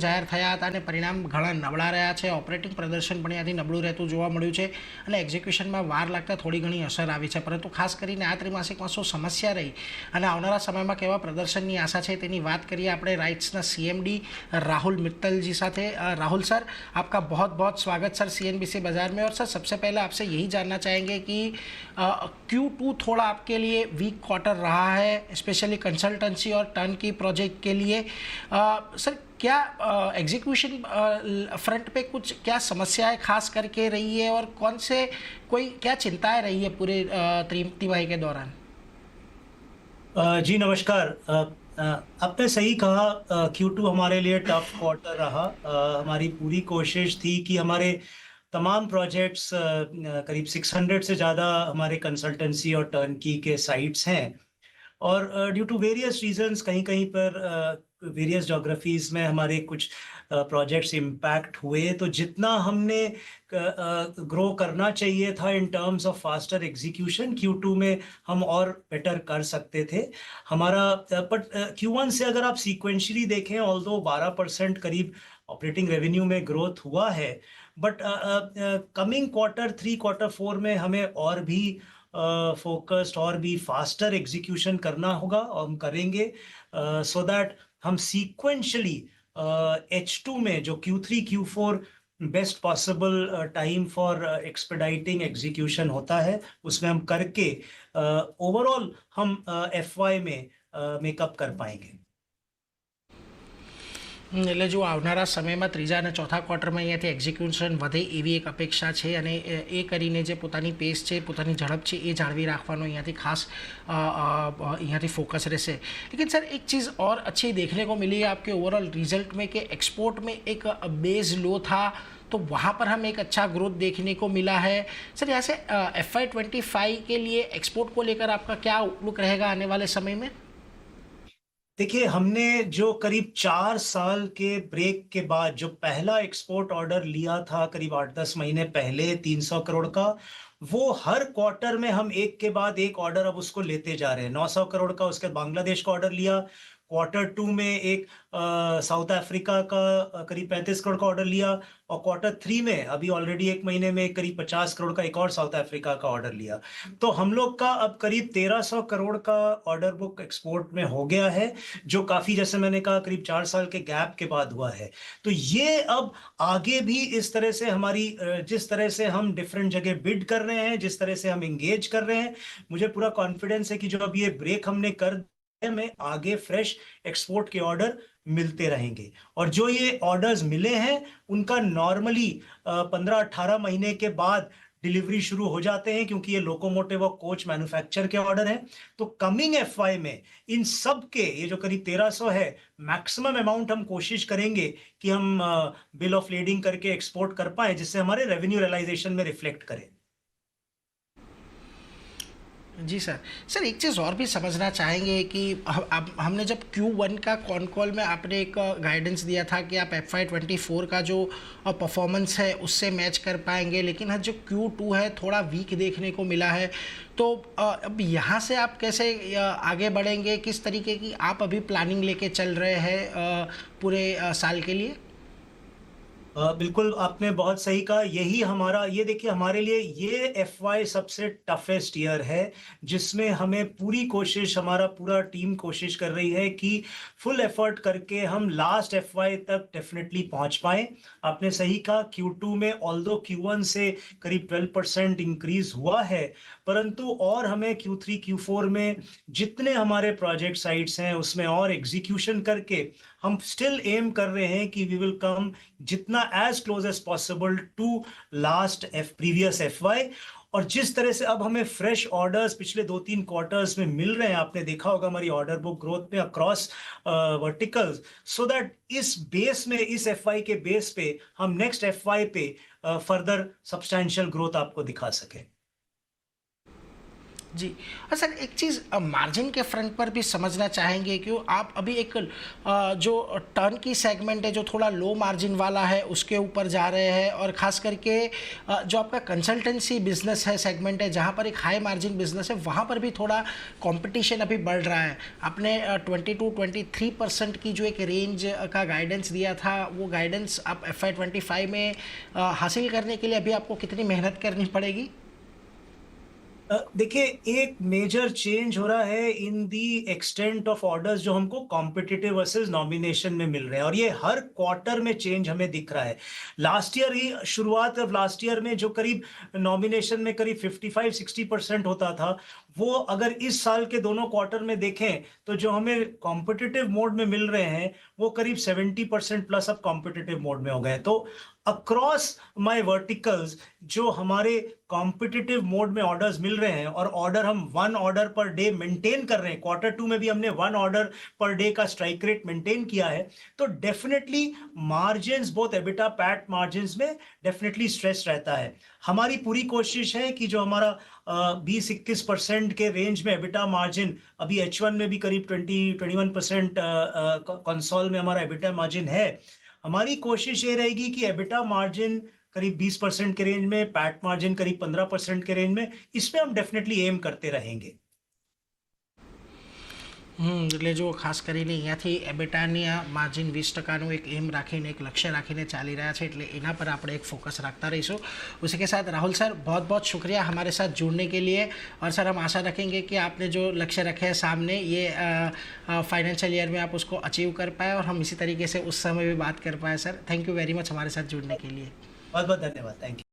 જાહેર થયા હતા અને પરિણામ ઘણા નબળા રહ્યા છે. ઓપરેટિંગ પ્રદર્શન પણ ત્યાંથી નબળું રહેતું જોવા મળ્યું છે અને એક્ઝિક્યુશનમાં વાર લાગતા થોડી ઘણી અસર આવી છે. પરંતુ ખાસ કરીને આ ત્રિમાસિકમાં શું સમસ્યા રહી અને આવનારા સમયમાં કેવા પ્રદર્શનની આશા છે તેની વાત કરીએ આપણે રાइट्सના सीएमडी राहुल मित्तल जी साथे. राहुल सर, आपका बहुत बहुत स्वागत सर सीएनबीसी बाजार में. और सर, सबसे पहले आपसे यही जानना चाहेंगे कि Q2 थोड़ा आपके लिए वीक क्वार्टर रहा है, स्पेशली कंसल्टेंसी और टर्न की प्रोजेक्ट के लिए. सर, क्या एग्जीक्यूशन फ्रंट पे कुछ क्या समस्याएं खास करके रही है और कौन से कोई क्या चिंताएं रही है पूरे तिमाही के दौरान? जी नमस्कार. आपने सही कहा, Q2 हमारे लिए टफ क्वार्टर रहा. हमारी पूरी कोशिश थी कि हमारे तमाम प्रोजेक्ट्स, करीब 600 से ज़्यादा हमारे कंसल्टेंसी और टर्नकी के साइट्स हैं और ड्यू टू वेरियस रीजंस कहीं कहीं पर वेरियस जोग्राफीज में हमारे कुछ प्रोजेक्ट्स इम्पैक्ट हुए. तो जितना हमने ग्रो करना चाहिए था in terms of faster execution, Q2 में हम और बेटर कर सकते थे. हमारा बट Q1 से अगर आप सीक्वेंशली देखें, ऑल्दो 12% करीब ऑपरेटिंग रेवेन्यू में ग्रोथ हुआ है, बट कमिंग क्वार्टर 3 क्वार्टर 4 में हमें और भी फोकस्ड और भी फास्टर एग्जीक्यूशन करना होगा और हम करेंगे सो दैट हम सीक्वेंशली H2 में जो Q3 Q4 best possible time for expediting execution होता है उसमें हम करके ओवरऑल हम FY में मेकअप कर पाएंगे. એટલે જો આવનારા સમયમાં ત્રીજા અને ચોથા ક્વાર્ટરમાં અહીંયાથી એક્ઝિક્યુશન વધે એવી એક અપેક્ષા છે અને એ કરીને જે પોતાની પેસ છે, પોતાની ઝડપ છે એ જાળવી રાખવાનો અહીંયાથી ખાસ અહીંયાથી फोकस રહેશે. लेकिन सर, एक चीज़ और अच्छी देखने को मिली है आपके ओवरऑल रिजल्ट में कि एक्सपोर्ट में एक बेस लो था तो वहाँ पर हमें एक अच्छा ग्रोथ देखने को मिला है. सर, यहाँ से FY25 के लिए एक्सपोर्ट को लेकर आपका क्या आउटलुक रहेगा आने वाले समय में? देखिए, हमने जो करीब 4 साल के ब्रेक के बाद जो पहला एक्सपोर्ट ऑर्डर लिया था करीब 8-10 महीने पहले 300 करोड़ का, वो हर क्वार्टर में हम एक के बाद एक ऑर्डर अब उसको लेते जा रहे हैं. 900 करोड़ का उसके बांग्लादेश का ऑर्डर लिया. क्वार्टर 2 में एक साउथ अफ्रीका का करीब 35 करोड़ का ऑर्डर लिया और क्वार्टर 3 में अभी ऑलरेडी एक महीने में करीब 50 करोड़ का एक और साउथ अफ्रीका का ऑर्डर लिया. तो हम लोग का अब करीब 1300 करोड़ का ऑर्डर बुक एक्सपोर्ट में हो गया है, जो काफी, जैसे मैंने कहा, करीब 4 साल के गैप के बाद हुआ है. तो ये अब आगे भी इस तरह से हमारी जिस तरह से हम डिफरेंट जगह बिड कर रहे हैं, जिस तरह से हम एंगेज कर रहे हैं, मुझे पूरा कॉन्फिडेंस है कि जो अब ये ब्रेक हमने कर में आगे फ्रेश एक्सपोर्ट के ऑर्डर मिलते रहेंगे. और जो ये ऑर्डर्स मिले हैं उनका नॉर्मली 15-18 महीने के बाद डिलीवरी शुरू हो जाते हैं, क्योंकि ये लोकोमोटिव और कोच मैन्युफैक्चर के ऑर्डर हैं. तो कमिंग FY में इन सब के ये जो करीब 1300 है, मैक्सिमम अमाउंट हम कोशिश करेंगे कि हम बिल ऑफ लेडिंग करके एक्सपोर्ट कर पाए, जिससे हमारे रेवेन्यू रियलाइजेशन में रिफ्लेक्ट करें. जी सर. सर, एक चीज़ और भी समझना चाहेंगे कि अब हमने जब Q1 का कॉन कॉल में आपने एक गाइडेंस दिया था कि आप FY24 का जो परफॉर्मेंस है उससे मैच कर पाएंगे, लेकिन हाँ, जो Q2 है थोड़ा वीक देखने को मिला है. तो अब यहाँ से आप कैसे आगे बढ़ेंगे, किस तरीके की आप अभी प्लानिंग लेके चल रहे हैं पूरे साल के लिए? बिल्कुल, आपने बहुत सही कहा. यही हमारा, ये देखिए, हमारे लिए ये FY सबसे टफेस्ट ईयर है, जिसमें हमें पूरी कोशिश, हमारा पूरा टीम कोशिश कर रही है कि फुल एफर्ट करके हम लास्ट FY तक डेफिनेटली पहुंच पाए. आपने सही कहा, Q2 में ऑल्दो Q1 से करीब 12% इंक्रीज हुआ है, परंतु और हमें Q3 Q4 में जितने हमारे प्रोजेक्ट साइट्स हैं उसमें और एग्जीक्यूशन करके हम स्टिल एम कर रहे हैं कि वी विल कम जितना as close as possible to last previous FY. और जिस तरह से अब हमें फ्रेश ऑर्डर्स पिछले 2-3 क्वार्टर्स में मिल रहे हैं, आपने देखा होगा हमारी ऑर्डर बुक ग्रोथ में अक्रॉस वर्टिकल्स, सो दैट इस बेस में, इस FY के बेस पे हम नेक्स्ट FY पे फर्दर सब्सटैंशियल ग्रोथ आपको दिखा सके. जी। और सर एक चीज़ मार्जिन के फ्रंट पर भी समझना चाहेंगे कि आप अभी एक जो टर्न की सेगमेंट है जो थोड़ा लो मार्जिन वाला है उसके ऊपर जा रहे हैं, और ख़ास करके जो आपका कंसल्टेंसी बिजनेस है सेगमेंट है जहाँ पर एक हाई मार्जिन बिजनेस है वहाँ पर भी थोड़ा कंपटीशन अभी बढ़ रहा है। आपने 22-23% की जो एक रेंज का गाइडेंस दिया था, वो गाइडेंस आप FY25 में हासिल करने के लिए अभी आपको कितनी मेहनत करनी पड़ेगी? देखिए, एक मेजर चेंज हो रहा है इन दी एक्सटेंट ऑफ ऑर्डर्स जो हमको कॉम्पिटिटिव वर्सेस नॉमिनेशन में मिल रहे हैं, और ये हर क्वार्टर में चेंज हमें दिख रहा है। लास्ट ईयर ही, शुरुआत ऑफ लास्ट ईयर में जो करीब नॉमिनेशन में करीब 55-60% होता था, वो अगर इस साल के दोनों क्वार्टर में देखें तो जो हमें कॉम्पिटिटिव मोड में मिल रहे हैं वो करीब 70% प्लस अब कॉम्पिटिटिव मोड में हो गए। तो अक्रॉस माय वर्टिकल्स जो हमारे कॉम्पिटिटिव मोड में ऑर्डर्स मिल रहे हैं, और ऑर्डर हम 1 ऑर्डर पर डे मेंटेन कर रहे हैं, क्वार्टर 2 में भी हमने 1 ऑर्डर पर डे का स्ट्राइक रेट मेंटेन किया है, तो definitely margins, both EBITDA PAT margins में डेफिनेटली स्ट्रेस रहता है। हमारी पूरी कोशिश है कि जो हमारा 20-21% के रेंज में एबिटा मार्जिन, अभी H1 में भी करीब 20-21% कंसोल में हमारा एबिटा मार्जिन है, हमारी कोशिश ये रहेगी कि एबिटा मार्जिन करीब 20% के रेंज में, पैट मार्जिन करीब 15% के रेंज में, इसमें हम डेफिनेटली एम करते रहेंगे। એટલે જો ખાસ કરીને અહીંયાથી એબેટાની માર્જિન 20%નું એક એમ રાખીને એક લક્ષ્ય રાખીને ચાલી રહ્યા છે, એટલે એના પર આપણે એક फोकस रखता रहीશું। उसी के साथ राहुल सर, बहुत बहुत शुक्रिया हमारे साथ जुड़ने के लिए, और सर हम आशा रखेंगे कि आपने जो लक्ष्य रखे हैं सामने, ये फाइनेंशियल ईयर में आप उसको अचीव कर पाए और हम इसी तरीके से उस समय भी बात कर पाए। Sir thank you very much हमारे साथ जुड़ने के लिए। बहुत बहुत धन्यवाद। Thank you.